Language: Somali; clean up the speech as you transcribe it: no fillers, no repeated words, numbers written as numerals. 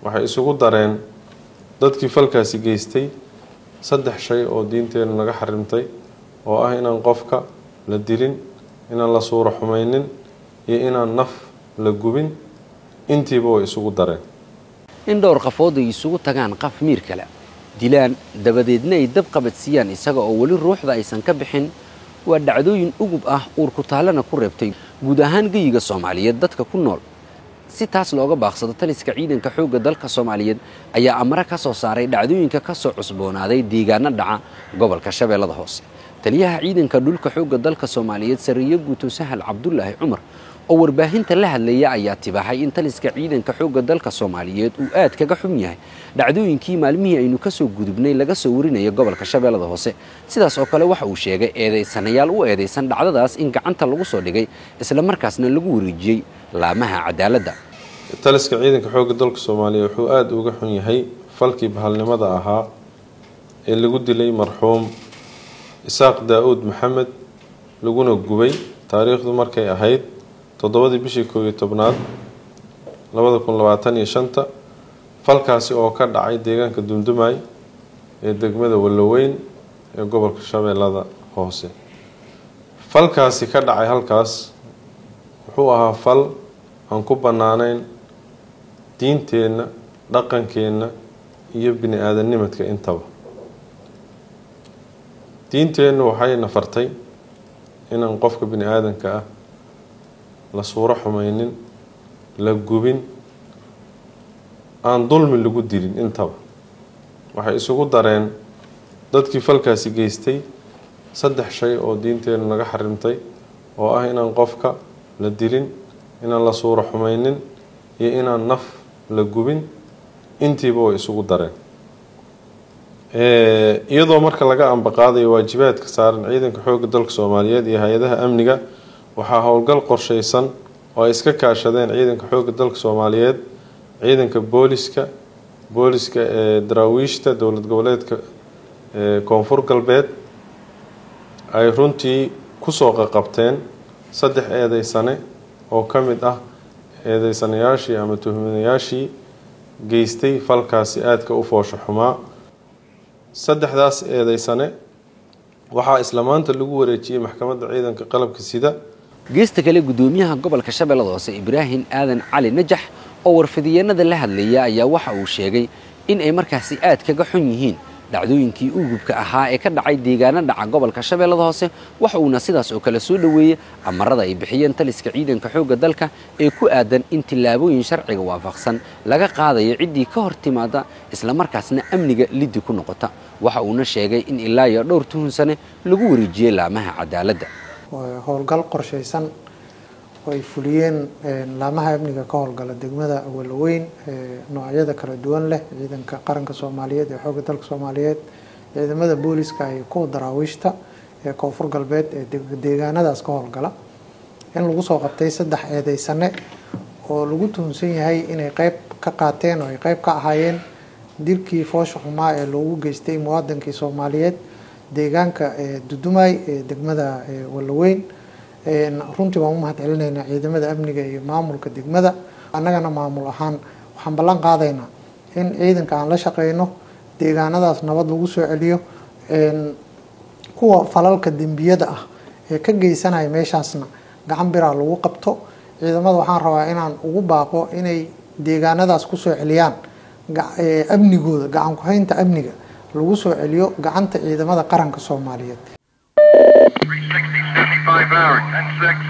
waxay isugu dareen dadkii falkaasi geystay saddex shay oo diinteenu naga xarimtay oo ah inaan qofka la dilin inaan la suuro xumaynin iyo inaan naf la gubin intiiba way isugu dareen in dhowr qafood ay isugu tagaan qaf miir kale dilaan dabadeedna ay dab qabadsiiyaan isaga oo wali ruuxda aysan ka bixin waa dhacdooyin ugub ah uur ku taalana ku reebtay guud ahaan geyiga Soomaaliyeed dadka ku nool si taas looga baaqsado taliska ciidanka xoogga dalka Soomaaliyeed ayaa amar ka soo saaray dhacdooyinka ka soo cusboonaaday deegaanada dhaca gobolka Shabeellada Hoose taliyaha ciidanka dhulka xoogga dalka Soomaaliyeed Sariye Guuto Sahal Cabdullaahi Cumar oo warbaahinta la hadlaya ayaa tibaahay in taliska ciidanka xoogga dalka Soomaaliyeed uu aad kaga xun yahay dhacdooyinkii maalmihii aynu ka soo gudubnay laga soo warinayo gobolka Shabeellada Hoose sidaas oo kale waxa uu sheegay eedeysanayaal u eedeysan dhacdadaas in gacanta lagu soo dhigay isla markaasna lagu wareejiyay laamaha cadaaladda taliska ciidanka xoogga dalka Soomaaliyeed wuxuu aad uga xun yahay falkii bahalnimada ahaa ee lagu dilay marxuum Isaaq Daawud Maxamed laguna gubay taariikhdu markay ahayd 7 bishii 11 2025 falkaasi oo ka dhacay deegaanka Dumdumay ee degmada Walaweyn ee gobolka Shabeellada Hoose falkaasi ka dhacay halkaas wuxuu ahaa fal aan ku banaanayn diinteena dhaqankeena iyo bini'aadamnimadka intaba diinteena waxay nafartay inaan qofka bini'aadanka ah la suuro xumaynin la gubin aan dulmi lagu dilin intaba waxay isugu dareen dadkii falkaasi geystay saddex shay oo diinteenu naga xarimtay oo ah inaan qofka la dilin inaan la suuro xumaynin iyo inaan naf la gubin intiiba way isugu dareen iyadoo marka laga ambaqaadayo waajibaadka saaran ciidanka xoogga dalka Soomaaliyeed iyo hay'adaha amniga waxaa howlgal qorsheysan oo ay iska kaashadeen ciidanka xoogga dalka Soomaaliyeed ciidanka booliska ee daraawiishta dowlad goboleedka koonfur galbeed ay runtii ku soo qabteen saddex eedeysane oo ka mid ah eedeysanayaashii ama tuhmanayaashii geystay falkaasi aadka u foosho xumaa saddexdaas eedeysane waxaa isla maanta lagu wareejiyay maxkamadda ciidanka qalabka sida geesta kale gudoomiyaha gobolka Shabeellada Hoose Ibrahim Aadan Cali Najax oo warfidiyeenada la hadlaya ayaa waxa uu sheegay in ay markaasi aad kaga xun yihiin dhacdooyinkii ugubka ahaa ee ka dhacay deegaanada dhaca gobolka Shabeellada Hoose waxa uuna sidaas oo kale soo dhaweeyay amarada ay bixiyeen taliska ciidanka xoogga dalka ee ku aadan in tilaabooyin sharciga waafaqsan laga qaadayo cidii ka hor timaada isla markaasna amniga liddi ku noqota waxa uuna sheegay in ilaa iyo dhowr tuhun sane lagu wareejiyay laamaha cadaaladda howlgal qorsheysan oo ay fuliyeen laamaha amniga ka howlgala degmada Walaweyn noocyada kala duwan leh ciidanka qaranka Soomaaliyeed ee xoogga dalka Soomaaliyeed ciidamada booliska ay ku daraawiishta ee koonfur galbeed ee deegaanadaas ka howlgala in lagu soo qabtay saddex eedeysane oo lagu tuhunsan yahay inay qayb ka qaateen oo ay qayb ka ahaayeen dilkii foosho xumaa ee loogu geystay muwaadinkii Soomaaliyeed deegaanka Dumdumay ee degmada Walaweyn runtii waan u mahadcelinaynaa ciidamada amniga iyo maamulka degmada annagana maamul ahaan waxaan ballan qaadaynaa in ciidanka aan la shaqeyno deegaanadaas nabad lagu soo celiyo kuwa falalka dambiyada ah ee ka geysanaya meeshaasna gacan bira lagu qabto ciidamada waxaan rabaa inaan ugu baaqo inay deegaanadaas ku soo celiyaan amnigooda gacan ku haynta amniga lagu soo celiyo gacanta ciidamada qaranka Soomaaliyeed 360, 75 hours, 10 seconds.